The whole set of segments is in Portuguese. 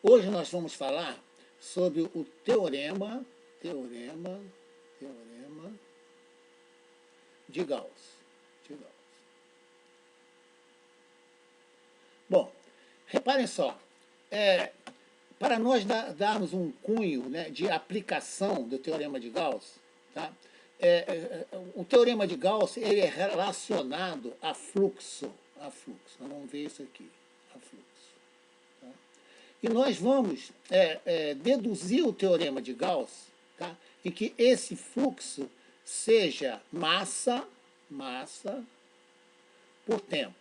Hoje nós vamos falar sobre o teorema de Gauss. Bom, reparem só, para nós darmos um cunho, né, de aplicação do teorema de Gauss, tá? O teorema de Gauss ele é relacionado a fluxo. Nós vamos ver isso aqui, a fluxo. Tá? E nós vamos deduzir o teorema de Gauss, tá? Em que esse fluxo seja massa por tempo.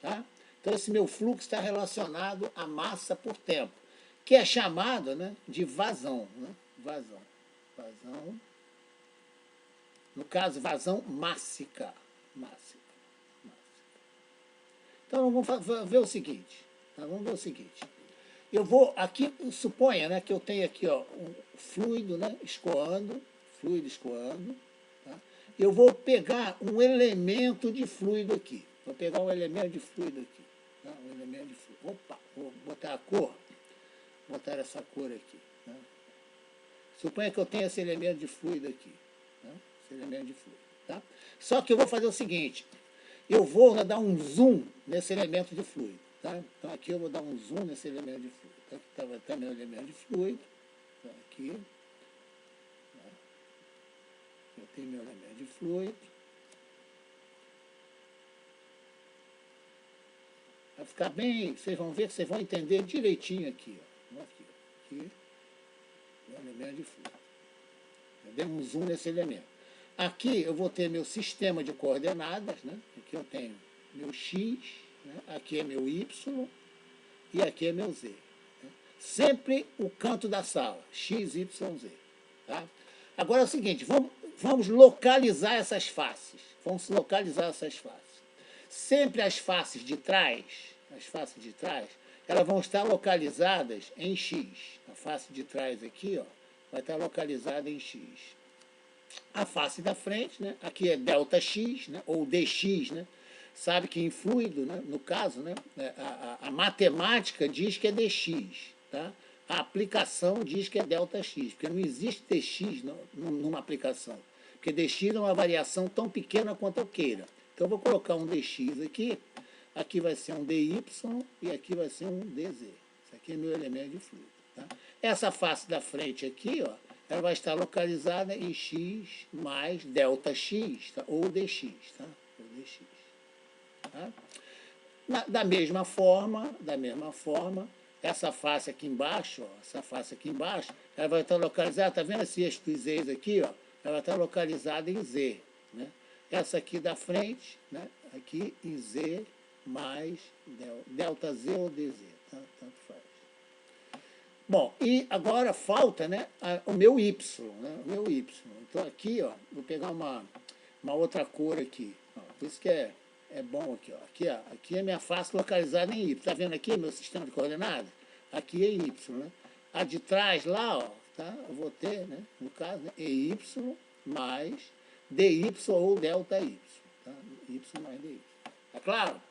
Tá? Então, esse meu fluxo está relacionado a massa por tempo, que é chamado, né, de vazão. Né? Vazão. No caso, vazão mássica. Então, vamos ver o seguinte. Tá? Eu vou aqui, suponha, né, que eu tenho aqui, ó, um fluido, né, escoando. Tá? Eu vou pegar um elemento de fluido aqui. Vou pegar um elemento de fluido aqui. Tá? Opa, vou botar a cor. Vou botar essa cor aqui. Tá? Suponha que eu tenho esse elemento de fluido aqui. Tá? Tá? Só que eu vou fazer o seguinte. Eu vou dar um zoom nesse elemento de fluido. Tá? Então aqui eu vou dar um zoom nesse elemento de fluido. Tá? Aqui está meu elemento de fluido. Tá? Aqui. Tá? Eu tenho meu elemento de fluido. Vai ficar bem, vocês vão ver que vocês vão entender direitinho aqui. Ó. Aqui. Meu elemento de fluido. Eu dei um zoom nesse elemento. Aqui eu vou ter meu sistema de coordenadas, né? Aqui eu tenho meu x, né? Aqui é meu y e aqui é meu z. Né? Sempre o canto da sala, x, y, z. Tá? Agora é o seguinte, vamos localizar essas faces. Sempre as faces de trás, elas vão estar localizadas em x. A face de trás aqui, ó, vai estar localizada em x. A face da frente, né? Aqui é ΔX, né? Ou dx, né? Sabe que em fluido, né? No caso, né? A matemática diz que é dx, tá? A aplicação diz que é ΔX, porque não existe dx numa aplicação, porque dx é uma variação tão pequena quanto eu queira. Então eu vou colocar um dx aqui vai ser um dy e aqui vai ser um dz. Isso aqui é meu elemento de fluido. Tá? Essa face da frente aqui, ó, ela vai estar localizada em x mais ΔX, tá? Ou dx. Tá? Tá? Da mesma forma, essa face aqui embaixo, ó, ela vai estar localizada, tá vendo esse eixo dos z's aqui, ó? Ela vai estar localizada em z. Né? Essa aqui da frente, né? Aqui em z mais ΔZ ou dz. Tá? Tanto faz. Bom, e agora falta, né, o meu y, né, Então aqui, ó, vou pegar uma outra cor aqui. Ó, por isso que é bom aqui, ó. Aqui é minha face localizada em y. Tá vendo aqui meu sistema de coordenadas? Aqui é y, né? A de trás lá, ó, tá? Eu vou ter, né, no caso, né, EY mais dy ou ΔY. Tá? Y mais dy. Tá claro?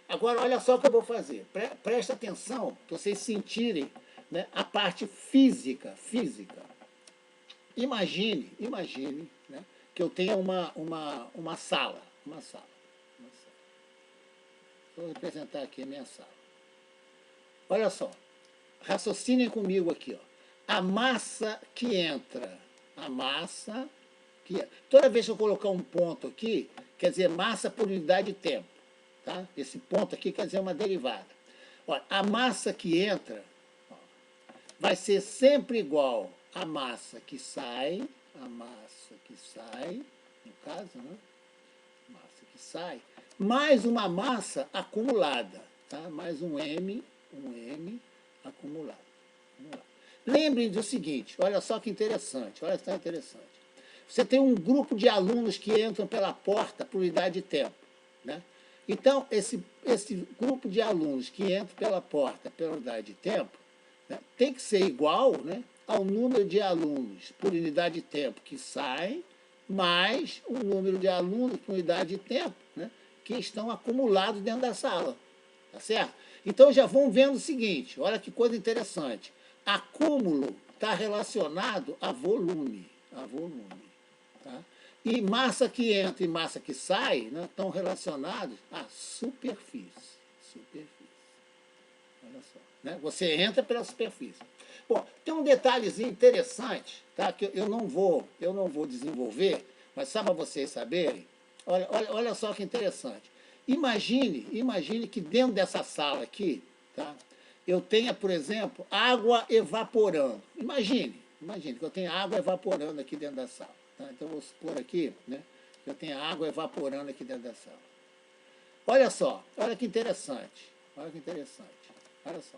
Agora, olha só o que eu vou fazer. Presta atenção para vocês sentirem, né, a parte física. Imagine, né, que eu tenha uma sala. Vou representar aqui a minha sala. Olha só. Raciocinem comigo aqui. Ó. A massa que entra. Toda vez que eu colocar um ponto aqui, quer dizer massa por unidade de tempo. Tá? Esse ponto aqui quer dizer uma derivada. Olha, a massa que entra, ó, vai ser sempre igual à massa que sai, no caso, né? Massa que sai, mais uma massa acumulada, tá? Mais um M acumulado. Lembrem do seguinte, olha só que interessante, Você tem um grupo de alunos que entram pela porta por unidade de tempo, né? Então, esse grupo de alunos que entra pela porta pela unidade de tempo, né, tem que ser igual, né, ao número de alunos por unidade de tempo que saem, mais o número de alunos por unidade de tempo, né, que estão acumulados dentro da sala. Tá certo? Então já vão vendo o seguinte, olha que coisa interessante. Acúmulo está relacionado a volume. Tá? E massa que entra e massa que sai, né, estão relacionados à superfície. Olha só. Né? Você entra pela superfície. Bom, tem um detalhezinho interessante, tá? Que eu não vou desenvolver, mas só para vocês saberem. Olha só que interessante. Imagine que dentro dessa sala aqui, tá? Eu tenha, por exemplo, água evaporando. Imagine que eu tenha água evaporando aqui dentro da sala. Tá? Então, eu vou supor aqui, né, que eu tenha água evaporando aqui dentro da sala. Olha só, olha que interessante. Olha só.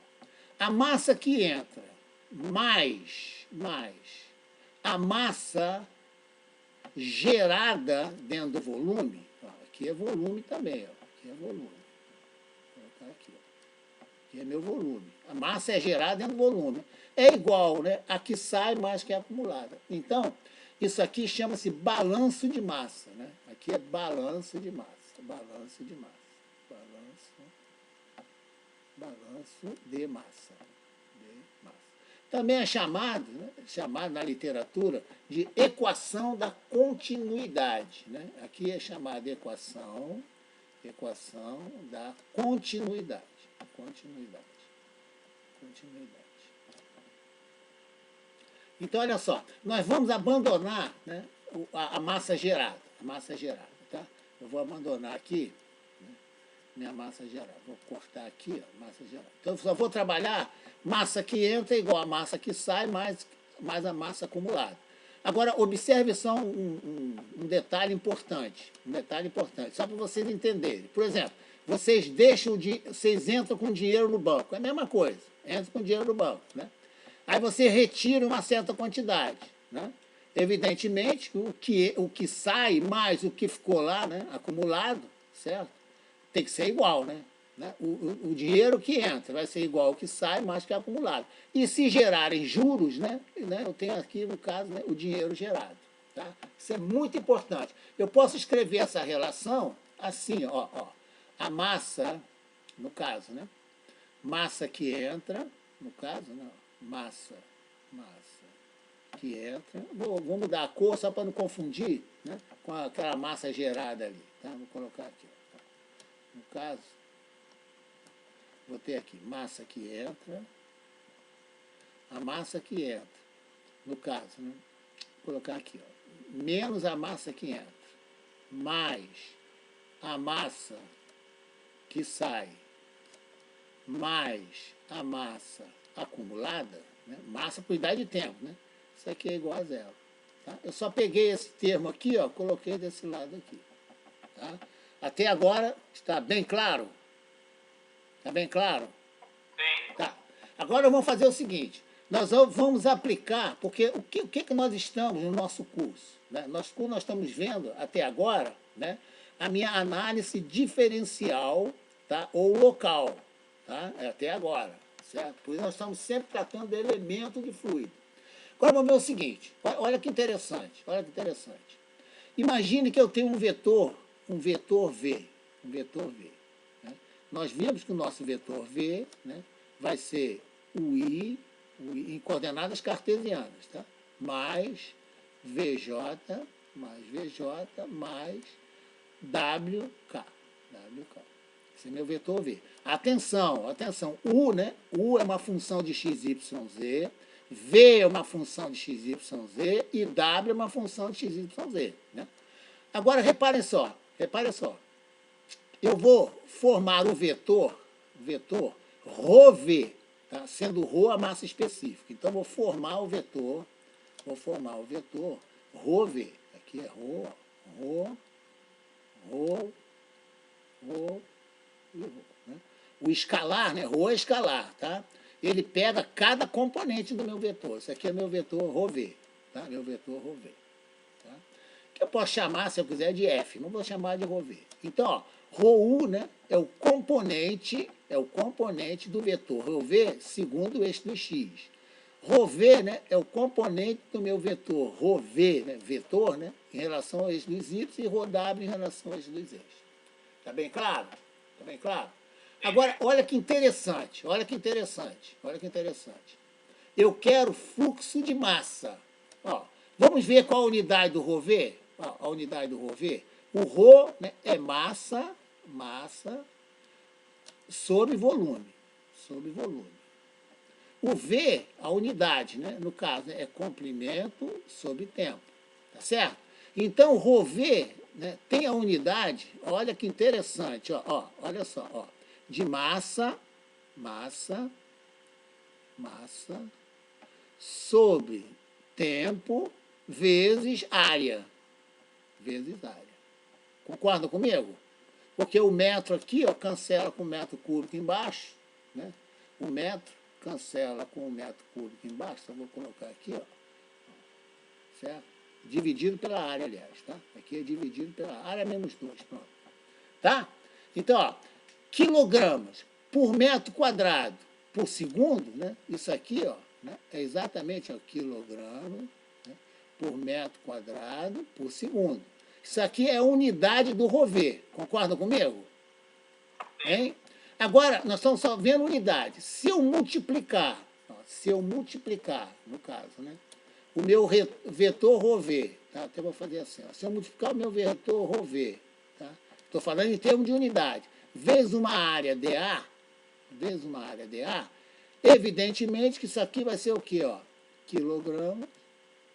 A massa que entra mais a massa gerada dentro do volume, ó, aqui é volume também, ó, aqui é volume. Vou colocar aqui, ó. Aqui é meu volume. A massa é gerada dentro do volume. É igual, né, a que sai mais que a acumulada. Então, isso aqui chama-se balanço de massa, né? Aqui é balanço de massa. Balanço de massa. Também é chamado, né, na literatura de equação da continuidade. Né? Aqui é chamada equação da continuidade. Então, olha só, nós vamos abandonar, né, a massa gerada. Tá? Eu vou abandonar aqui, né, minha massa gerada. Vou cortar aqui, ó, massa gerada. Então, eu só vou trabalhar massa que entra igual a massa que sai, mais a massa acumulada. Agora, observe só um detalhe importante. Só para vocês entenderem. Por exemplo, vocês entram com dinheiro no banco. É a mesma coisa. Entra com dinheiro no banco, né? Aí você retira uma certa quantidade, né? Evidentemente, o que sai mais o que ficou lá, né, acumulado, certo? Tem que ser igual, né? O dinheiro que entra vai ser igual ao que sai, mais que acumulado. E se gerarem juros, né, eu tenho aqui, no caso, né, o dinheiro gerado. Tá? Isso é muito importante. Eu posso escrever essa relação assim, ó. A massa, no caso, né? Massa que entra, no caso, né? Massa que entra. Vou mudar a cor só para não confundir, né, com aquela massa gerada ali. Tá? Vou colocar aqui. Ó. No caso, vou ter aqui massa que entra. A massa que entra. No caso, né? Vou colocar aqui, ó, menos a massa que entra, mais a massa que sai, mais a massa acumulada, né? Massa por unidade de tempo, né? Isso aqui é igual a zero. Tá? Eu só peguei esse termo aqui, ó, coloquei desse lado aqui. Tá? Até agora está bem claro? Está bem claro? Sim. Tá. Agora vamos fazer o seguinte. Nós vamos aplicar, porque o que nós estamos no nosso curso? Né? Nós estamos vendo até agora, né, a minha análise diferencial, tá, ou local. Tá? Até agora. Certo? Por isso nós estamos sempre tratando do elemento de fluido. Agora vamos ver o seguinte. Olha que interessante. Imagine que eu tenho um vetor V. Né? Nós vimos que o nosso vetor V, né, vai ser o I em coordenadas cartesianas, tá? mais VJ, mais WK. Esse é meu vetor V. Atenção, U, né? U é uma função de x, y, z, V é uma função de x, y, z e W é uma função de x, y, z. Né? Agora, reparem só. Eu vou formar o vetor ρV, tá? Sendo ρ a massa específica. Então, vou formar o vetor ρV. Aqui é ρ, né? O escalar, né? Rho é escalar, tá? Ele pega cada componente do meu vetor. Isso aqui é meu vetor ρV, tá? Tá? Que eu posso chamar, se eu quiser, de F. Não vou chamar de ρV. Então, ó, ρU, né, é o componente do vetor ρV segundo o eixo do x. ρV, né, é o componente do meu vetor ρV, né, vetor, né, em relação ao eixo dos y, e ρW em relação ao eixo dos eixos. Tá bem claro? Agora, olha que interessante, olha que interessante, olha que interessante. Eu quero fluxo de massa. Ó, vamos ver qual a unidade do ρV? Ó, a unidade do ρV. O ρ, né, é massa, massa sobre volume. Sobre volume. O V, a unidade, né, no caso, né, é comprimento sobre tempo. Tá certo? Então, o ρV, né, tem a unidade, olha que interessante, ó, olha só, ó, de massa, massa, massa, sobre tempo, vezes área. Vezes área. Concorda comigo? Porque o metro aqui, ó, cancela com o metro cúbico embaixo, né? O metro cancela com o metro cúbico embaixo, então vou colocar aqui, ó, certo? Dividido pela área, aliás, tá? Aqui é dividido pela área menos 2, pronto. Tá? Então, ó, quilogramas por metro quadrado por segundo, né? Isso aqui, ó, né? É exatamente o quilograma, né? Por metro quadrado por segundo. Isso aqui é a unidade do ρV. Concorda comigo? Hein? Agora, nós estamos só vendo unidade. Se eu multiplicar, ó, no caso, né? O meu vetor ρV, tá? Até vou fazer assim, ó. Se eu multiplicar o meu vetor ρV, tá? Estou falando em termos de unidade, vezes uma área dA, evidentemente que isso aqui vai ser o quê? Ó? Quilograma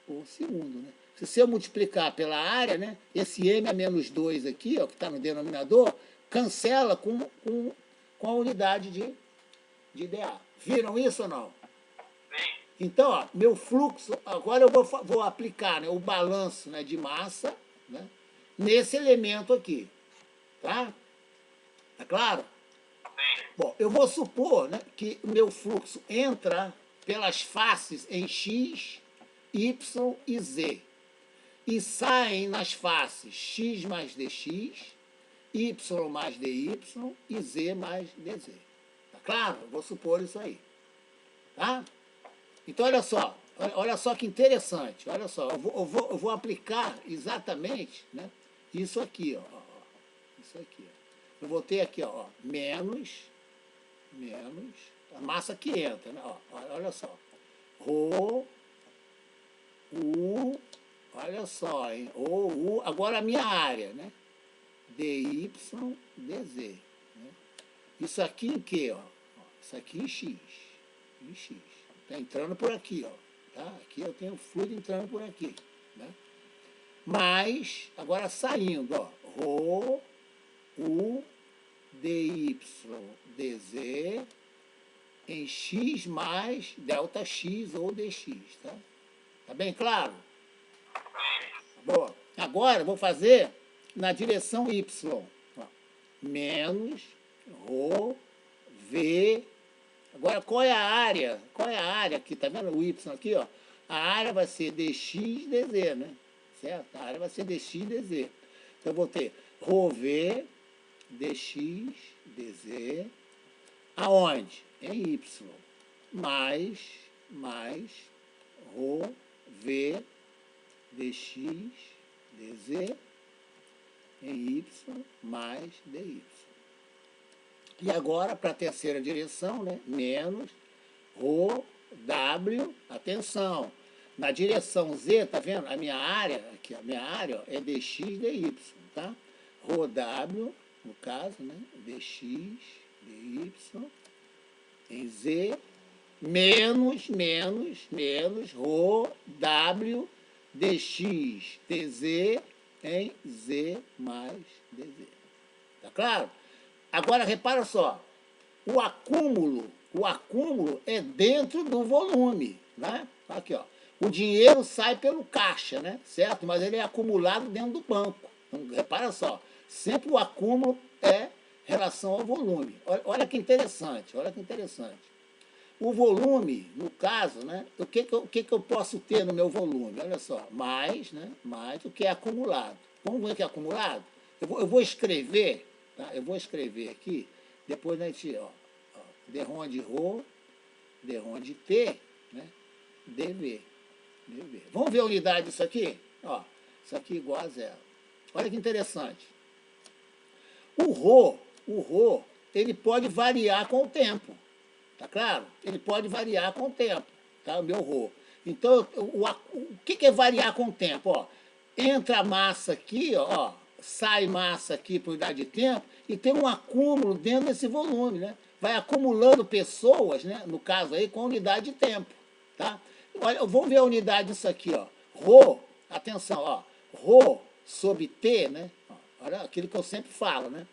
por segundo, né? Se eu multiplicar pela área, né, esse m a menos 2 aqui, ó, que está no denominador, cancela com a unidade de dA. Viram isso ou não? Então, ó, meu fluxo, agora eu vou aplicar, né, o balanço, né, de massa, né, nesse elemento aqui. Tá? Tá claro? Bom, eu vou supor, né, que o meu fluxo entra pelas faces em x, y e z. E saem nas faces x mais dx, y mais dy e z mais dz. Tá claro? Eu vou supor isso aí. Tá? Então, olha só que interessante. Olha só, eu vou aplicar exatamente, né, isso aqui. Ó, isso aqui. Eu vou ter aqui, ó, menos, a massa que entra. Né? Ó, olha só. Rho, U, olha só, hein? U, agora a minha área, né? dy, dz. Né? Isso aqui em quê? Ó? Isso aqui em x. Em x. Está entrando por aqui, ó. Tá? Aqui eu tenho fluido entrando por aqui. Né? Mas, agora saindo, ó. Rho, U, dy, dz, em x mais delta x ou dx. Tá? Tá bem claro? Boa. Agora, vou fazer na direção y. Ó. Menos ρ, v. Agora, qual é a área? Qual é a área aqui? Tá vendo o y aqui, ó? A área vai ser dx, dz, né? Certo? A área vai ser dx, dz. Então, eu vou ter ρv, dx, dz, aonde? Em y. Mais ρ, v, dx, dz, em y mais dy. E agora, para a terceira direção, né? Menos ρ, w, atenção. Na direção z, tá vendo? A minha área, aqui, a minha área, ó, é dx, dy, tá? Rho w, no caso, né? dx, dy, em z, menos ρ, w, dx, dz, em z mais dz. Tá claro? Agora, repara só, o acúmulo é dentro do volume, né? Aqui, ó. O dinheiro sai pelo caixa, né? Certo? Mas ele é acumulado dentro do banco. Então, repara só, sempre o acúmulo é relação ao volume. Olha que interessante, olha que interessante. O volume, no caso, né? O que eu posso ter no meu volume? Olha só, mais o que é acumulado. Vamos ver o que é acumulado? Eu vou escrever, tá? Eu vou escrever aqui, depois a gente, ó, d de ρ, d de t, né? dv. Vamos ver a unidade disso aqui? Ó, isso aqui igual a zero. Olha que interessante. O ρ ele pode variar com o tempo. Tá claro? Ele pode variar com o tempo, tá? O meu Rho. Então, o que é variar com o tempo? Ó, entra a massa aqui, ó, sai massa aqui por unidade de tempo e tem um acúmulo dentro desse volume, né? Vai acumulando pessoas, né? No caso aí, com unidade de tempo, tá? Olha, vamos ver a unidade disso aqui, ó. Rho, atenção, ó. Rho sobre T, né? Olha aquilo que eu sempre falo, né?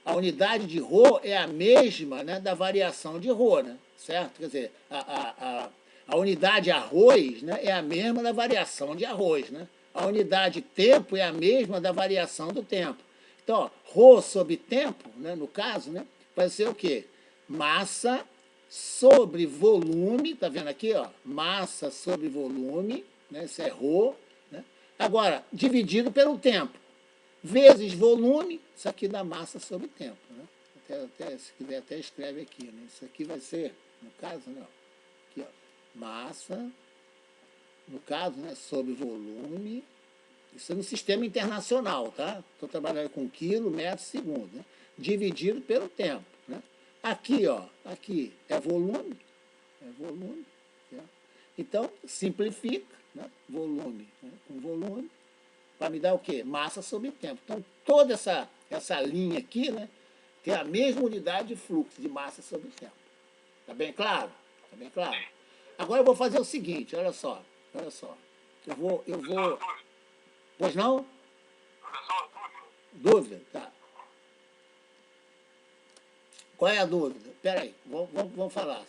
A unidade de Rho é a mesma, né, da variação de Rho, né? Certo? Quer dizer, a unidade arroz, né, é a mesma da variação de arroz, né? A unidade tempo é a mesma da variação do tempo. Então, ó, Rho sobre tempo, né, no caso, né, vai ser o quê? Massa sobre volume, tá vendo aqui, ó? Massa sobre volume, né? Isso é Rho, né? Agora, dividido pelo tempo, vezes volume, isso aqui dá massa sobre tempo, né? Se quiser, até escreve aqui, né? Isso aqui vai ser, no caso, né? Aqui, ó, massa, no caso, né? Sobre volume. Isso é no sistema internacional, tá? Estou trabalhando com quilo, metro, segundo, né? Dividido pelo tempo, né? Aqui, ó, aqui é volume, né? Então, simplifica, né? Volume, né? Com volume, para me dar o quê? Massa sobre tempo. Então, toda essa linha aqui, né, tem a mesma unidade de fluxo de massa sobre tempo. Está bem claro? Está bem claro? Agora eu vou fazer o seguinte, olha só. Eu vou... Pois não? Professor, Dúvida? Tá. Qual é a dúvida? Espera aí, vamos falar.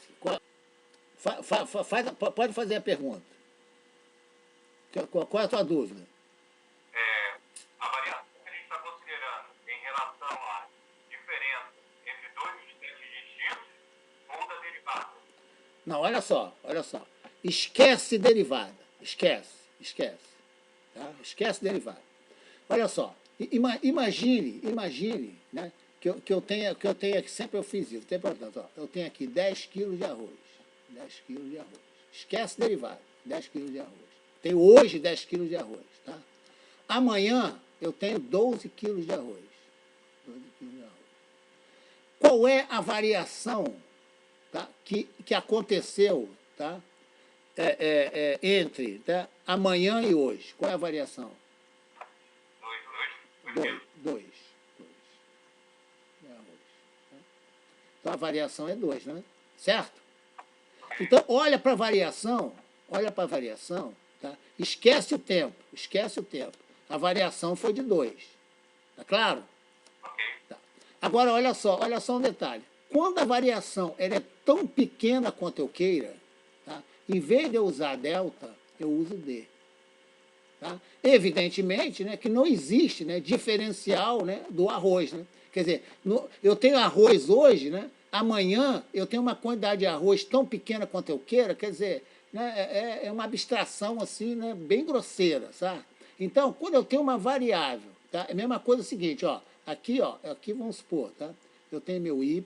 Pode fazer a pergunta. Qual é a tua dúvida? a variação que a gente está considerando em relação à diferença entre dois instantes distintos ou da derivada? Não, olha só. Esquece derivada. Esquece. Tá? Esquece derivada. Olha só. Imagine, né, que eu tenha aqui, sempre eu fiz isso, tem problema. Ó, eu tenho aqui 10 quilos de arroz. 10 quilos de arroz. Esquece derivada. 10 quilos de arroz. Tenho hoje 10 quilos de arroz. Tá? Amanhã eu tenho 12 quilos de arroz. 12 quilos de arroz. Qual é a variação, tá, que aconteceu, tá, entre, tá, amanhã e hoje? Qual é a variação? 2. Então a variação é 2, né? Certo? Então, olha para a variação, tá? Esquece o tempo. A variação foi de 2. Tá claro? Tá. Agora, olha só um detalhe. Quando a variação ela é tão pequena quanto eu queira, tá? Em vez de eu usar delta, eu uso D. Tá? Evidentemente, né, que não existe, né, diferencial, né, do arroz. Né? Quer dizer, eu tenho arroz hoje, né, amanhã eu tenho uma quantidade de arroz tão pequena quanto eu queira, quer dizer, né, é uma abstração assim, né, bem grosseira. Sabe? Então, quando eu tenho uma variável, tá, é a mesma coisa seguinte, ó, aqui vamos supor, tá, eu tenho meu y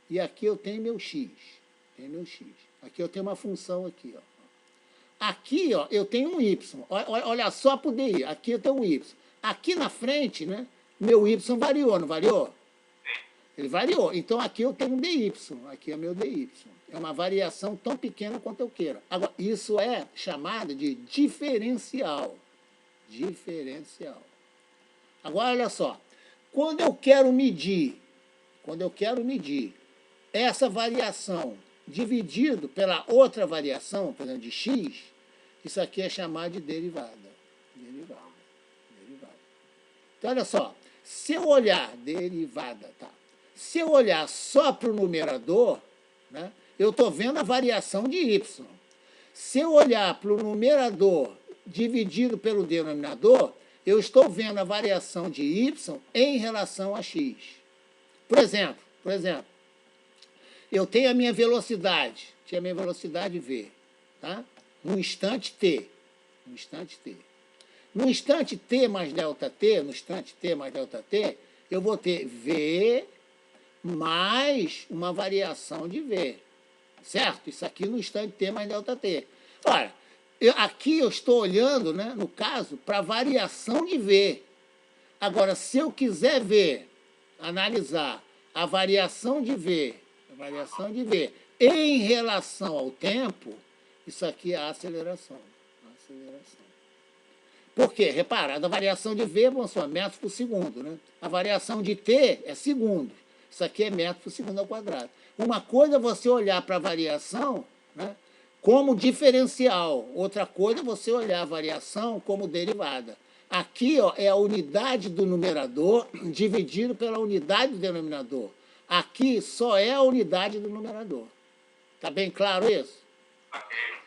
e aqui eu tenho meu x. Aqui eu tenho uma função aqui, ó. Aqui, ó, eu tenho um y. Olha só para o DI. Aqui eu tenho um y. Aqui na frente, né, meu y variou, não variou? Ele variou. Então, aqui eu tenho um dy. Aqui é meu dy. É uma variação tão pequena quanto eu queira. Agora, isso é chamado de diferencial. Agora, olha só. Quando eu quero medir essa variação dividido pela outra variação, por exemplo, de x, isso aqui é chamado de derivada. Então, olha só, se eu olhar se eu olhar só para o numerador, né, eu estou vendo a variação de y. Se eu olhar para o numerador dividido pelo denominador, eu estou vendo a variação de y em relação a x. Por exemplo, eu tenho a minha velocidade, v, tá? No instante t. No instante t mais delta t, eu vou ter v mais uma variação de v. Certo? Isso aqui no instante t mais delta t. Ora, aqui eu estou olhando, né, no caso, para a variação de v. Agora, se eu quiser analisar a variação de V em relação ao tempo, isso aqui é a aceleração. Por quê? Repara, a variação de V são metros por segundo, né? A variação de T é segundo. Isso aqui é metro por segundo ao quadrado. Uma coisa é você olhar para a variação, né, como diferencial. Outra coisa é você olhar a variação como derivada. Aqui, ó, é a unidade do numerador dividido pela unidade do denominador. Aqui só é a unidade do numerador. Tá bem claro isso?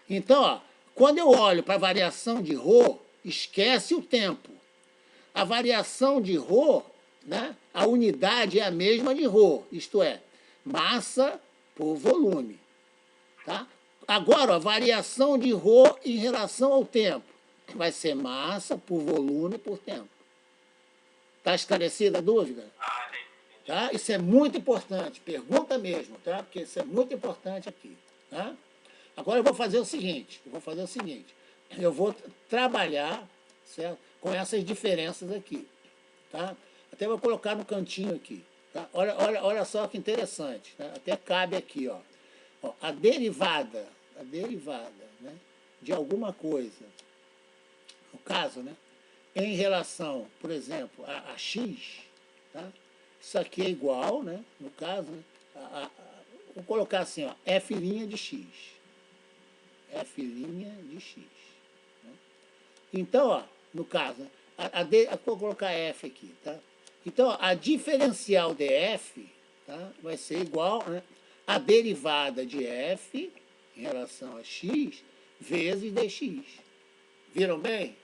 Então, ó, quando eu olho para a variação de ρ, esquece o tempo. A variação de ρ, né, a unidade é a mesma de ρ, isto é, massa por volume. Tá? Agora, a variação de ρ em relação ao tempo vai ser massa por volume por tempo. Está esclarecida a dúvida? Tá? Isso é muito importante, pergunta mesmo, tá? Porque isso é muito importante aqui. Tá? Agora eu vou fazer o seguinte, eu vou trabalhar, certo, com essas diferenças aqui. Tá? Até vou colocar no cantinho aqui. Tá? Olha só que interessante, tá? Até cabe aqui, ó. Ó, a derivada, né, de alguma coisa, no caso, né, em relação, por exemplo, a x, tá? Isso aqui é igual, né, no caso, né, vou colocar assim, ó, f' de x. F' de x. Né? Então, ó, no caso, vou colocar f aqui, tá? Então, ó, a diferencial de f, tá, vai ser igual, né, a derivada de f em relação a x vezes dx. Viram bem?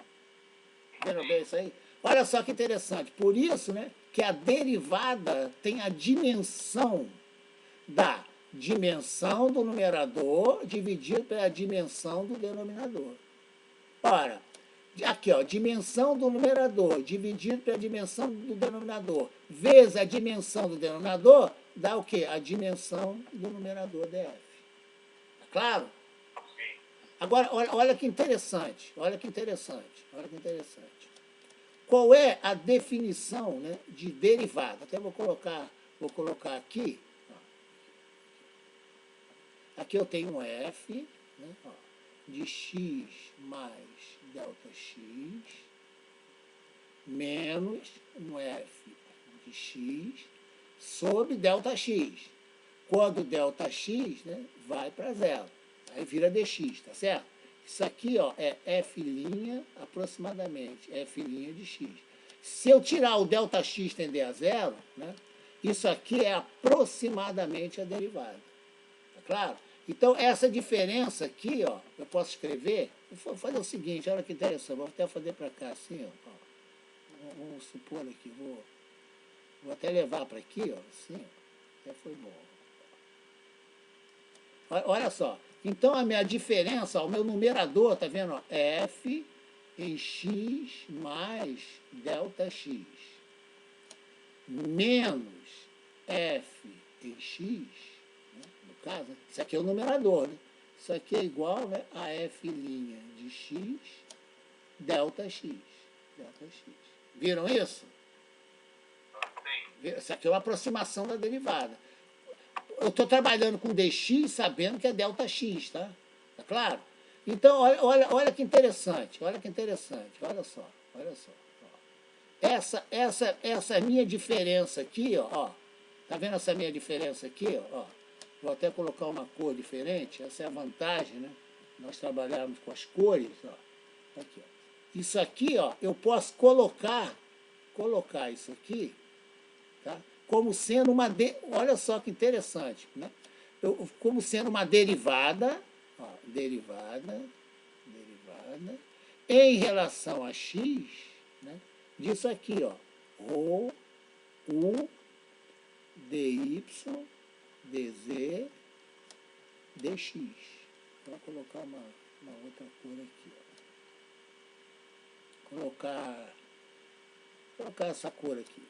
Viram bem isso aí? Olha só que interessante. Por isso, né, que a derivada tem a dimensão da dimensão do numerador dividido pela dimensão do denominador. Ora, aqui, ó, dimensão do numerador dividido pela dimensão do denominador vezes a dimensão do denominador dá o quê? A dimensão do numerador df. Tá claro? Agora, olha que interessante. Qual é a definição, né, de derivada? Até vou colocar aqui. Ó. Aqui eu tenho um f, né, ó, de x mais ΔX menos um f de x sobre ΔX. Quando ΔX, né, vai para zero. Aí vira dx, tá certo? Isso aqui, ó, é f' aproximadamente, f' de x. Se eu tirar o ΔX e tender a zero, né, isso aqui é aproximadamente a derivada. Tá claro? Então, essa diferença aqui, ó, eu posso escrever, vou fazer o seguinte, olha que interessante, vou até fazer para cá assim, ó. Vamos supor aqui, vou até levar para aqui, ó, assim, ó, até foi bom. Olha só, então a minha diferença, ó, o meu numerador, tá vendo? Ó, f em x mais ΔX menos f em x, no caso, isso aqui é o numerador, né? Isso aqui é igual, né, a f' de x ΔX. Viram isso? Isso aqui é uma aproximação da derivada. Eu estou trabalhando com dx sabendo que é ΔX, tá? Tá claro? Então, olha que interessante, olha só. Essa minha diferença aqui, ó, tá vendo essa minha diferença aqui, ó? Vou até colocar uma cor diferente, essa é a vantagem, né? Nós trabalharmos com as cores, ó. Aqui, ó. Isso aqui, ó, eu posso colocar isso aqui, tá? Como sendo uma... Olha só que interessante, né? Como sendo uma derivada, ó, derivada, em relação a x, né, disso aqui, ó, ρ, u, dy, dz, dx. Vou colocar uma outra cor aqui, ó. Colocar essa cor aqui,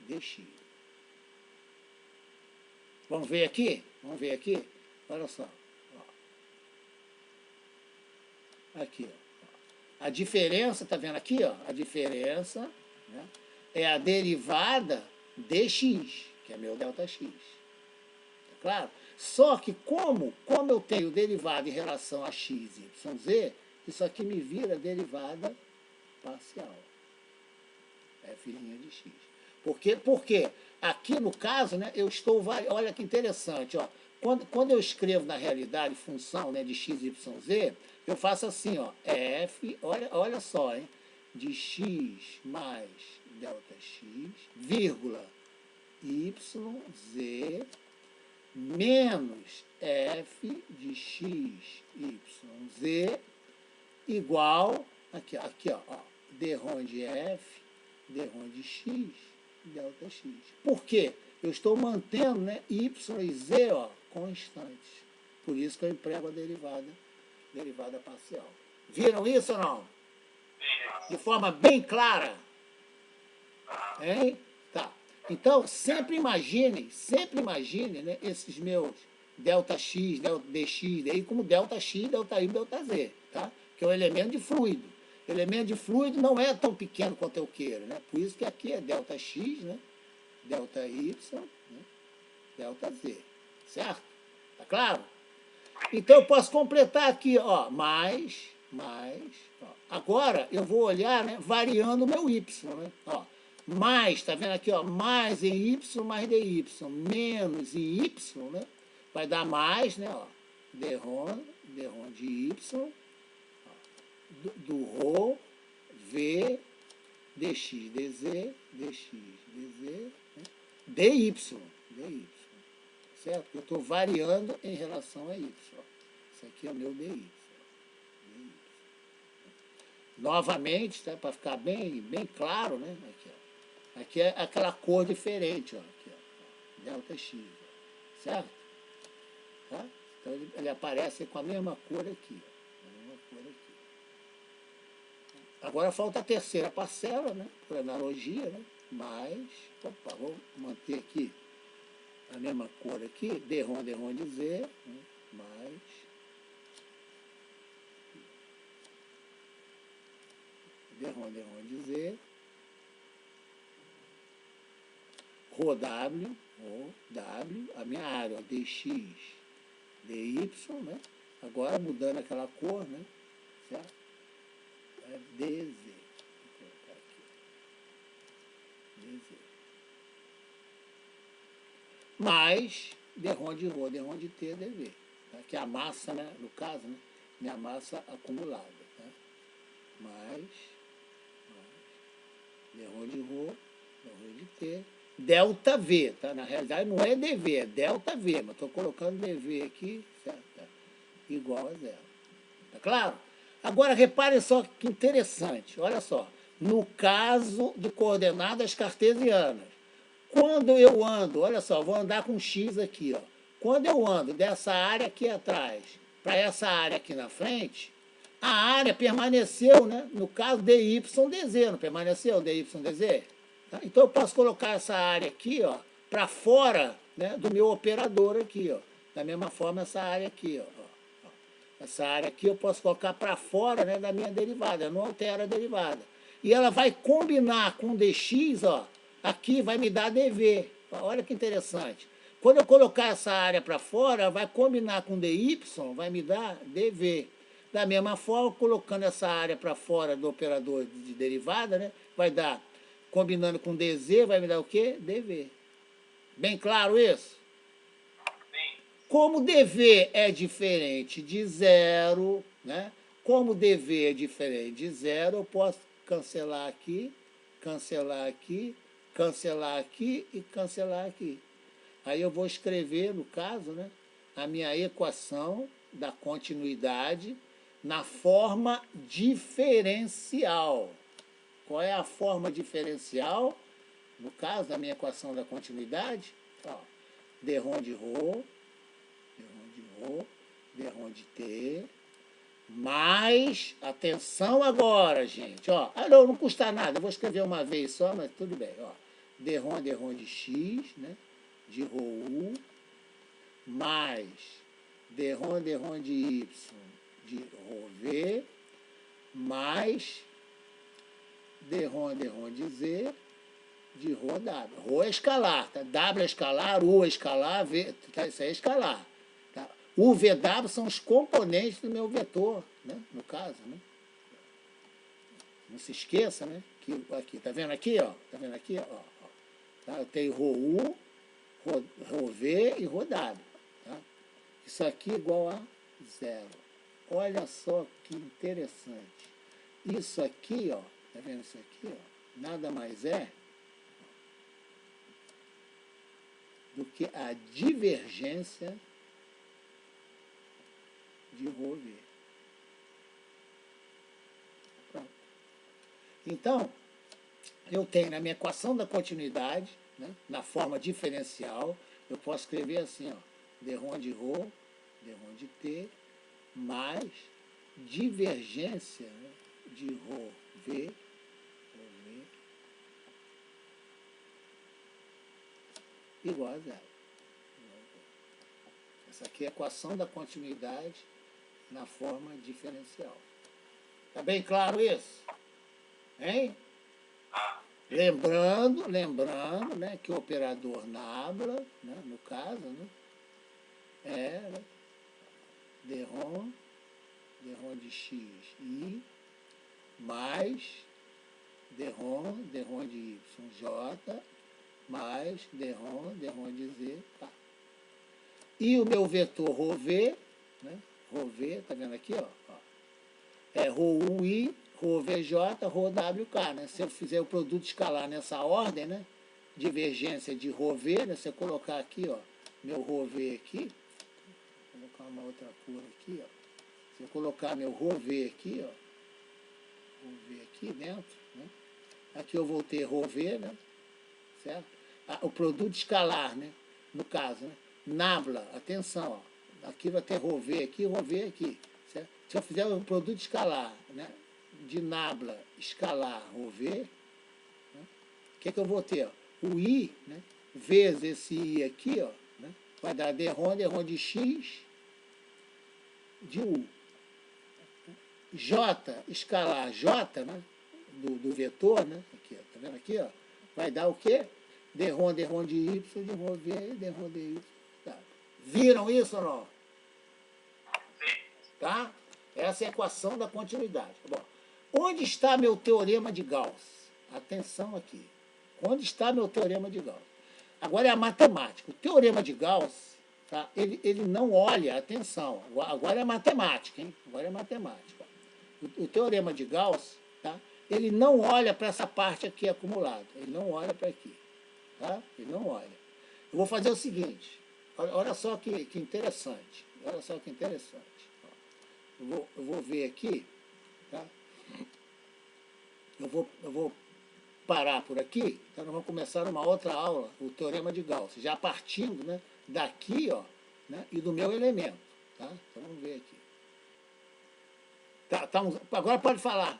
dx. Vamos ver aqui? Olha só. Ó. Aqui, ó. A diferença, tá vendo aqui, ó? A diferença, né, é a derivada dx, que é meu ΔX. Tá claro? Só que como eu tenho derivada em relação a x, y, z, isso aqui me vira derivada parcial. F' de x. Por quê? Aqui no caso, né, eu estou... Olha que interessante, ó. Quando eu escrevo na realidade função, né, de x, y, z, eu faço assim, ó, f, olha só, hein, de x mais ΔX, vírgula, y, z, menos f de x, y, z, igual, aqui, ó, d-ROM de f, d-ROM de x, ΔX. Por quê? Eu estou mantendo, né, y e z, ó, constantes. Por isso que eu emprego a derivada parcial. Viram isso ou não? De forma bem clara. Hein? Tá. Então, sempre imagine, né, esses meus ΔX, dx, aí como ΔX, ΔY, ΔZ, tá? Que é o elemento de fluido. O elemento de fluido não é tão pequeno quanto eu queiro, né? Por isso que aqui é ΔX, né? ΔY, né? ΔZ. Certo? Tá claro? Então, eu posso completar aqui, ó, mais, ó. Agora, eu vou olhar, né, variando o meu y, né? Ó, mais, tá vendo aqui, ó, mais em y mais dy, menos em y, né? Vai dar mais, né, ó, d-ROM de y, ó, do ρ, v, dx, dz, né? dy, certo? Eu estou variando em relação a y. Ó. Isso aqui é o meu dy. Novamente, tá? Para ficar bem claro, né? Aqui, ó. Aqui é aquela cor diferente, ó. Aqui, ó. ΔX, ó. Certo? Tá? Então ele aparece com a mesma cor aqui. Ó. A mesma cor aqui. Agora falta a terceira parcela, né? Por analogia, né? Mais, opa, vou manter aqui a mesma cor aqui, d-ROM de z, né? Mais d-ROM de z, ρw, a minha área, ó, dx, dy, né? Agora mudando aquela cor, né? Certo? É dz. Vou colocar aqui. Dz. Mais d-ROM de ρ, d-ROM de t, dv. Tá? Que é a massa, né? No caso, né? Minha massa acumulada. Tá? Mais d-ROM de ρ, d-ROM de t, delta V, tá? Na realidade não é dv, é delta V, mas estou colocando dv aqui, certo? Tá? Igual a zero. Tá claro? Agora reparem só que interessante, olha só. No caso de coordenadas cartesianas, quando eu ando, olha só, vou andar com x aqui, ó. Quando eu ando dessa área aqui atrás para essa área aqui na frente, a área permaneceu, né? No caso, dy, dz, não permaneceu dy, dz? Tá? Então, eu posso colocar essa área aqui, ó, para fora, né, do meu operador aqui, ó. Da mesma forma, essa área aqui, ó. Essa área aqui eu posso colocar para fora, né, da minha derivada, não altera a derivada. E ela vai combinar com dx, ó, aqui vai me dar dv. Olha que interessante. Quando eu colocar essa área para fora, ela vai combinar com dy, vai me dar dv. Da mesma forma, colocando essa área para fora do operador de derivada, né, vai dar, combinando com dz, vai me dar o quê? dv. Bem claro isso? Como dv é diferente de zero, né? Como dv é diferente de zero, eu posso cancelar aqui, cancelar aqui, cancelar aqui e cancelar aqui. Aí eu vou escrever, no caso, né, a minha equação da continuidade na forma diferencial. Qual é a forma diferencial? No caso da minha equação da continuidade, ó, d-ROM de ρ, d-ROM de t, mais, atenção agora, gente, ó, não custa nada, eu vou escrever uma vez só, mas tudo bem, ó, d-ROM de x, né, de ρu, mais d-ROM de y, de ρv, mais d-ROM de z, de Rho W. Rho é escalar, tá? W é escalar, U é escalar, V, tá? Isso aí é escalar. Tá? U, V, W são os componentes do meu vetor, né? No caso, né? Não se esqueça, né? Que aqui, tá vendo aqui, ó? Tá vendo aqui, ó? Tá? Eu tenho Rho U, Rho V e Rho W. Tá? Isso aqui é igual a zero. Olha só que interessante. Isso aqui, ó, tá vendo isso aqui, ó? Nada mais é do que a divergência de Rho V. Pronto. Então, eu tenho na minha equação da continuidade, né, na forma diferencial, eu posso escrever assim, ó, d-Rho de Rho, d-Rho de T, mais divergência, né, de Rho V, igual a zero. Essa aqui é a equação da continuidade na forma diferencial. Está bem claro isso? Hein? Lembrando, né, que o operador nabla, né, no caso, né, é d-Rho de x i mais d-Rho de y j mais d-Rho de z, tá. E o meu vetor Rho V, né, Rho V, tá vendo aqui, ó, é Rho U-I, Rho VJ, Rho WK, né? Se eu fizer o produto escalar nessa ordem, né, divergência de Rho V, né, se eu colocar aqui, ó, meu Rho V aqui, vou colocar uma outra cor aqui, ó. Se eu colocar meu Rho V aqui, ó, Rho V aqui dentro, né, aqui eu vou ter Rho V, né, certo? O produto escalar, né, no caso, né, nabla, atenção, ó, aqui vai ter Rho V aqui, certo? Se eu fizer um produto escalar, né, de nabla escalar Rho V, né, o que eu vou ter? Ó? O I, né, vezes esse I aqui, ó, né, vai dar d-Rho de x de U. J, escalar J, né, do vetor, né, aqui, ó, tá vendo aqui, ó, vai dar o quê? d-Rho de y, de Rho V, d-Rho de y. Tá. Viram isso ou não? Tá? Essa é a equação da continuidade. Bom, onde está meu teorema de Gauss? Atenção aqui. Onde está meu teorema de Gauss? Agora é a matemática. O teorema de Gauss, tá? Ele não olha, atenção, agora é matemática, hein? Agora é matemática. O teorema de Gauss, tá? Ele não olha para essa parte aqui acumulada. Ele não olha para aqui. Tá? Ele não olha. Eu vou fazer o seguinte. Olha só que interessante. Olha só que interessante. Eu vou ver aqui, tá? Eu vou parar por aqui, então nós vamos começar uma outra aula, o Teorema de Gauss, já partindo, né, daqui, ó, né, e do meu elemento, tá? Então vamos ver aqui. Agora pode falar.